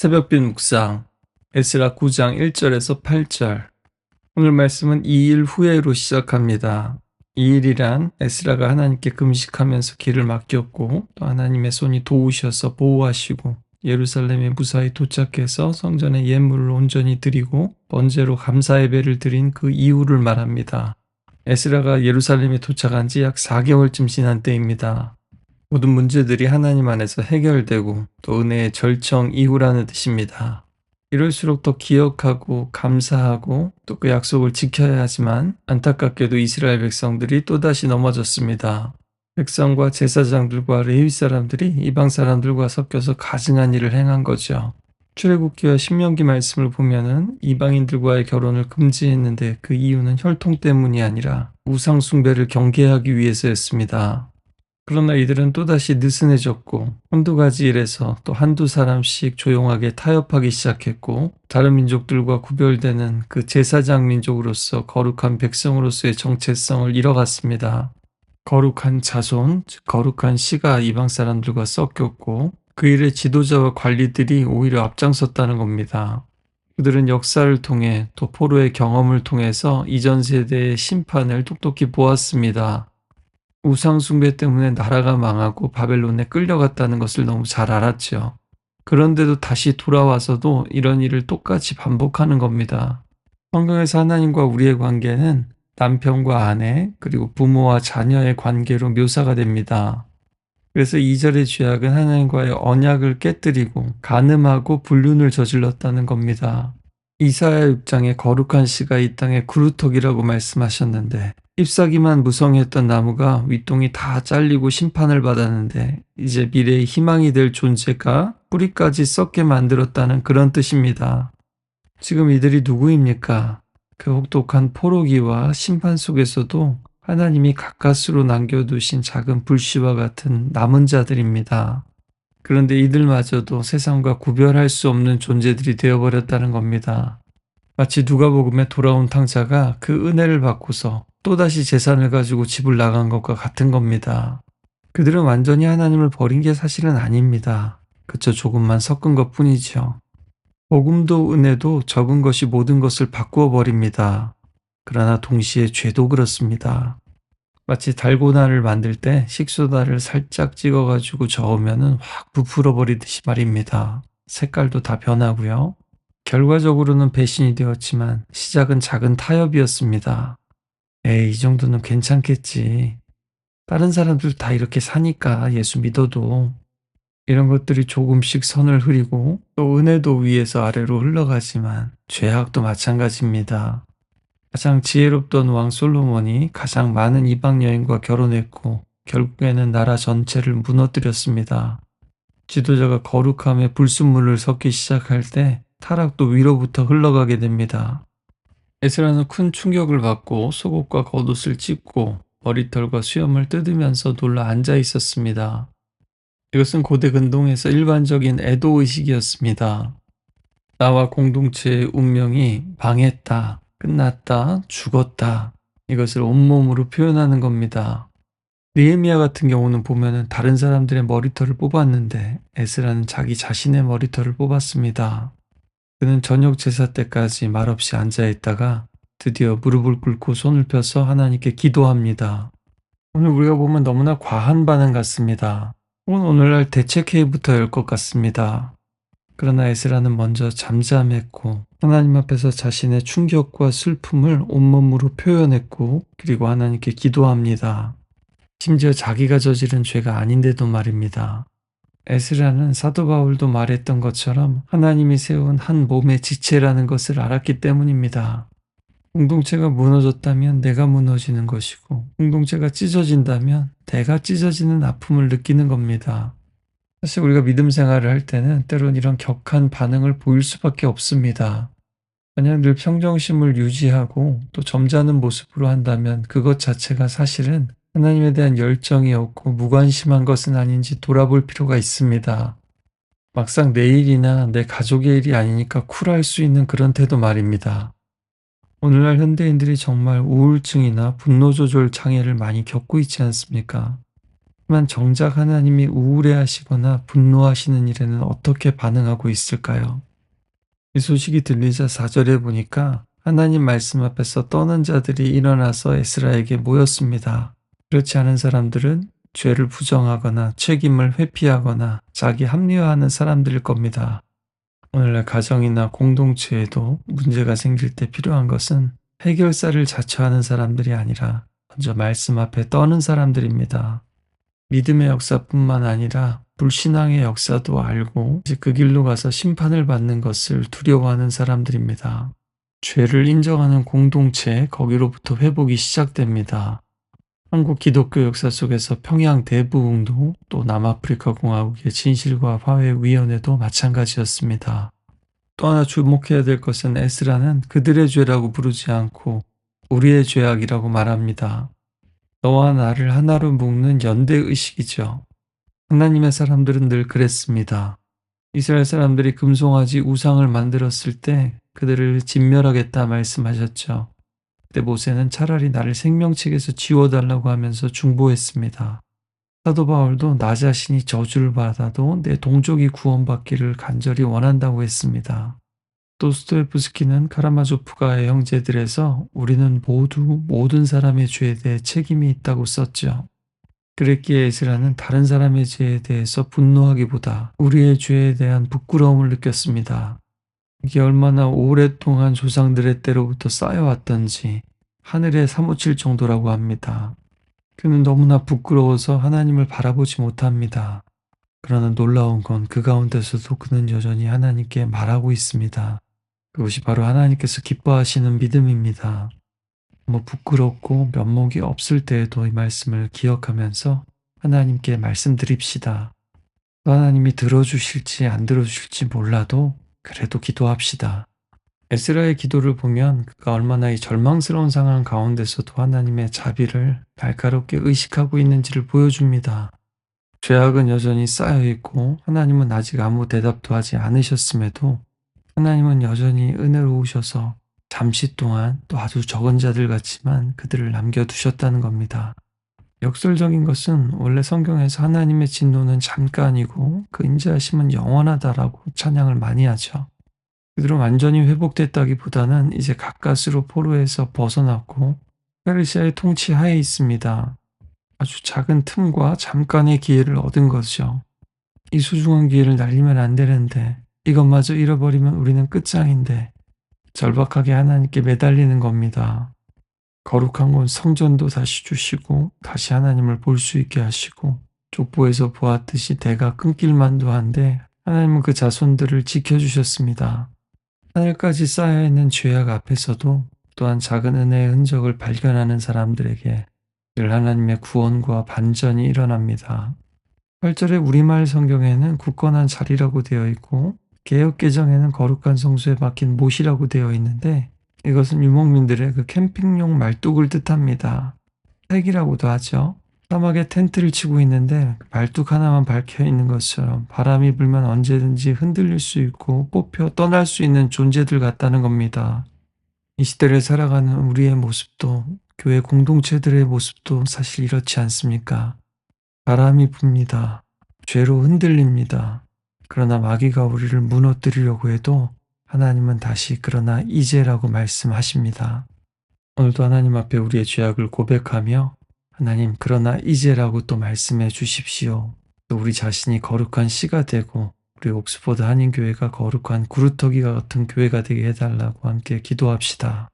새벽빛 묵상 에스라 9장 1절에서 8절. 오늘 말씀은 2일 후에로 시작합니다. 2일이란 에스라가 하나님께 금식하면서 길을 맡겼고 또 하나님의 손이 도우셔서 보호하시고 예루살렘에 무사히 도착해서 성전에 예물을 온전히 드리고 번제로 감사 예배를 드린 그 이후를 말합니다. 에스라가 예루살렘에 도착한 지 약 4개월쯤 지난 때입니다. 모든 문제들이 하나님 안에서 해결되고 또 은혜의 절정 이후라는 뜻입니다. 이럴수록 더 기억하고 감사하고 또 그 약속을 지켜야 하지만 안타깝게도 이스라엘 백성들이 또다시 넘어졌습니다. 백성과 제사장들과 레위 사람들이 이방 사람들과 섞여서 가증한 일을 행한 거죠. 출애굽기와 신명기 말씀을 보면은 이방인들과의 결혼을 금지했는데 그 이유는 혈통 때문이 아니라 우상 숭배를 경계하기 위해서였습니다. 그러나 이들은 또다시 느슨해졌고 한두 가지 일에서 또 한두 사람씩 조용하게 타협하기 시작했고 다른 민족들과 구별되는 그 제사장 민족으로서 거룩한 백성으로서의 정체성을 잃어갔습니다. 거룩한 자손, 즉 거룩한 씨가 이방 사람들과 섞였고 그 일의 지도자와 관리들이 오히려 앞장섰다는 겁니다. 그들은 역사를 통해 또 포로의 경험을 통해서 이전 세대의 심판을 똑똑히 보았습니다. 우상 숭배 때문에 나라가 망하고 바벨론에 끌려갔다는 것을 너무 잘 알았죠. 그런데도 다시 돌아와서도 이런 일을 똑같이 반복하는 겁니다. 성경에서 하나님과 우리의 관계는 남편과 아내 그리고 부모와 자녀의 관계로 묘사가 됩니다. 그래서 2절의 죄악은 하나님과의 언약을 깨뜨리고 간음하고 불륜을 저질렀다는 겁니다. 이사야 6장에 거룩한 씨가 이 땅의 그루터기라고 말씀하셨는데 잎사귀만 무성했던 나무가 윗동이 다 잘리고 심판을 받았는데 이제 미래의 희망이 될 존재가 뿌리까지 썩게 만들었다는 그런 뜻입니다. 지금 이들이 누구입니까? 그 혹독한 포로기와 심판 속에서도 하나님이 가까스로 남겨두신 작은 불씨와 같은 남은 자들입니다. 그런데 이들마저도 세상과 구별할 수 없는 존재들이 되어버렸다는 겁니다. 마치 누가복음에 돌아온 탕자가 그 은혜를 받고서 또다시 재산을 가지고 집을 나간 것과 같은 겁니다. 그들은 완전히 하나님을 버린 게 사실은 아닙니다. 그저 조금만 섞은 것 뿐이죠. 복음도 은혜도 적은 것이 모든 것을 바꾸어 버립니다. 그러나 동시에 죄도 그렇습니다. 마치 달고나를 만들 때 식소다를 살짝 찍어가지고 저으면은 확 부풀어 버리듯이 말입니다. 색깔도 다 변하고요. 결과적으로는 배신이 되었지만 시작은 작은 타협이었습니다. 에이, 이 정도는 괜찮겠지. 다른 사람들 다 이렇게 사니까 예수 믿어도. 이런 것들이 조금씩 선을 흐리고 또 은혜도 위에서 아래로 흘러가지만 죄악도 마찬가지입니다. 가장 지혜롭던 왕 솔로몬이 가장 많은 이방 여인과 결혼했고 결국에는 나라 전체를 무너뜨렸습니다. 지도자가 거룩함에 불순물을 섞기 시작할 때 타락도 위로부터 흘러가게 됩니다. 에스라는 큰 충격을 받고 속옷과 겉옷을 찢고 머리털과 수염을 뜯으면서 놀라 앉아 있었습니다. 이것은 고대 근동에서 일반적인 애도의식이었습니다. 나와 공동체의 운명이 망했다, 끝났다, 죽었다. 이것을 온몸으로 표현하는 겁니다. 느헤미야 같은 경우는 보면은 다른 사람들의 머리털을 뽑았는데 에스라는 자기 자신의 머리털을 뽑았습니다. 그는 저녁 제사 때까지 말없이 앉아있다가 드디어 무릎을 꿇고 손을 펴서 하나님께 기도합니다. 오늘 우리가 보면 너무나 과한 반응 같습니다. 혹은 오늘날 대책회의부터 열 것 같습니다. 그러나 에스라는 먼저 잠잠했고 하나님 앞에서 자신의 충격과 슬픔을 온몸으로 표현했고 그리고 하나님께 기도합니다. 심지어 자기가 저지른 죄가 아닌데도 말입니다. 에스라는 사도 바울도 말했던 것처럼 하나님이 세운 한 몸의 지체라는 것을 알았기 때문입니다. 공동체가 무너졌다면 내가 무너지는 것이고 공동체가 찢어진다면 내가 찢어지는 아픔을 느끼는 겁니다. 사실 우리가 믿음 생활을 할 때는 때론 이런 격한 반응을 보일 수밖에 없습니다. 만약 늘 평정심을 유지하고 또 점잖은 모습으로 한다면 그것 자체가 사실은 하나님에 대한 열정이 없고 무관심한 것은 아닌지 돌아볼 필요가 있습니다. 막상 내 일이나 내 가족의 일이 아니니까 쿨할 수 있는 그런 태도 말입니다. 오늘날 현대인들이 정말 우울증이나 분노 조절 장애를 많이 겪고 있지 않습니까? 하지만 정작 하나님이 우울해하시거나 분노하시는 일에는 어떻게 반응하고 있을까요? 이 소식이 들리자 4절에 보니까 하나님 말씀 앞에서 떠는 자들이 일어나서 에스라에게 모였습니다. 그렇지 않은 사람들은 죄를 부정하거나 책임을 회피하거나 자기 합리화하는 사람들일 겁니다. 오늘날 가정이나 공동체에도 문제가 생길 때 필요한 것은 해결사를 자처하는 사람들이 아니라 먼저 말씀 앞에 떠는 사람들입니다. 믿음의 역사뿐만 아니라 불신앙의 역사도 알고 이제 그 길로 가서 심판을 받는 것을 두려워하는 사람들입니다. 죄를 인정하는 공동체, 거기로부터 회복이 시작됩니다. 한국 기독교 역사 속에서 평양 대부흥도 또 남아프리카 공화국의 진실과 화해위원회도 마찬가지였습니다. 또 하나 주목해야 될 것은 에스라는 그들의 죄라고 부르지 않고 우리의 죄악이라고 말합니다. 너와 나를 하나로 묶는 연대의식이죠. 하나님의 사람들은 늘 그랬습니다. 이스라엘 사람들이 금송아지 우상을 만들었을 때 그들을 진멸하겠다 말씀하셨죠. 그때 모세는 차라리 나를 생명책에서 지워달라고 하면서 중보했습니다. 사도 바울도 나 자신이 저주를 받아도 내 동족이 구원받기를 간절히 원한다고 했습니다. 도스토옙스키는 카라마조프가의 형제들에서 우리는 모두 모든 사람의 죄에 대해 책임이 있다고 썼죠. 그랬기에 에스라는 다른 사람의 죄에 대해서 분노하기보다 우리의 죄에 대한 부끄러움을 느꼈습니다. 이게 얼마나 오랫동안 조상들의 때로부터 쌓여왔던지 하늘에 사무칠 정도라고 합니다. 그는 너무나 부끄러워서 하나님을 바라보지 못합니다. 그러나 놀라운 건 그 가운데서도 그는 여전히 하나님께 말하고 있습니다. 그것이 바로 하나님께서 기뻐하시는 믿음입니다. 부끄럽고 면목이 없을 때에도 이 말씀을 기억하면서 하나님께 말씀드립시다. 또 하나님이 들어주실지 안 들어주실지 몰라도 그래도 기도합시다. 에스라의 기도를 보면 그가 얼마나 이 절망스러운 상황 가운데서도 하나님의 자비를 날카롭게 의식하고 있는지를 보여줍니다. 죄악은 여전히 쌓여있고 하나님은 아직 아무 대답도 하지 않으셨음에도 하나님은 여전히 은혜로우셔서 잠시 동안 또 아주 적은 자들 같지만 그들을 남겨두셨다는 겁니다. 역설적인 것은 원래 성경에서 하나님의 진노는 잠깐이고 그 인자하심은 영원하다라고 찬양을 많이 하죠. 그들은 완전히 회복됐다기보다는 이제 가까스로 포로에서 벗어났고 페르시아의 통치 하에 있습니다. 아주 작은 틈과 잠깐의 기회를 얻은 거죠. 이 소중한 기회를 날리면 안 되는데 이것마저 잃어버리면 우리는 끝장인데 절박하게 하나님께 매달리는 겁니다. 거룩한 곳 성전도 다시 주시고 다시 하나님을 볼 수 있게 하시고 족보에서 보았듯이 대가 끊길 만도 한데 하나님은 그 자손들을 지켜주셨습니다. 하늘까지 쌓여있는 죄악 앞에서도 또한 작은 은혜의 흔적을 발견하는 사람들에게 늘 하나님의 구원과 반전이 일어납니다. 8절에 우리말 성경에는 굳건한 자리라고 되어 있고 개역개정에는 거룩한 성소에 박힌 못이라고 되어 있는데 이것은 유목민들의 그 캠핑용 말뚝을 뜻합니다. 택이라고도 하죠. 사막에 텐트를 치고 있는데 말뚝 하나만 박혀 있는 것처럼 바람이 불면 언제든지 흔들릴 수 있고 뽑혀 떠날 수 있는 존재들 같다는 겁니다. 이 시대를 살아가는 우리의 모습도 교회 공동체들의 모습도 사실 이렇지 않습니까? 바람이 붑니다. 죄로 흔들립니다. 그러나 마귀가 우리를 무너뜨리려고 해도 하나님은 다시 그러나 이제라고 말씀하십니다. 오늘도 하나님 앞에 우리의 죄악을 고백하며 하나님 그러나 이제라고 또 말씀해 주십시오. 또 우리 자신이 거룩한 씨가 되고 우리 옥스퍼드 한인교회가 거룩한 구루터기가 같은 교회가 되게 해달라고 함께 기도합시다.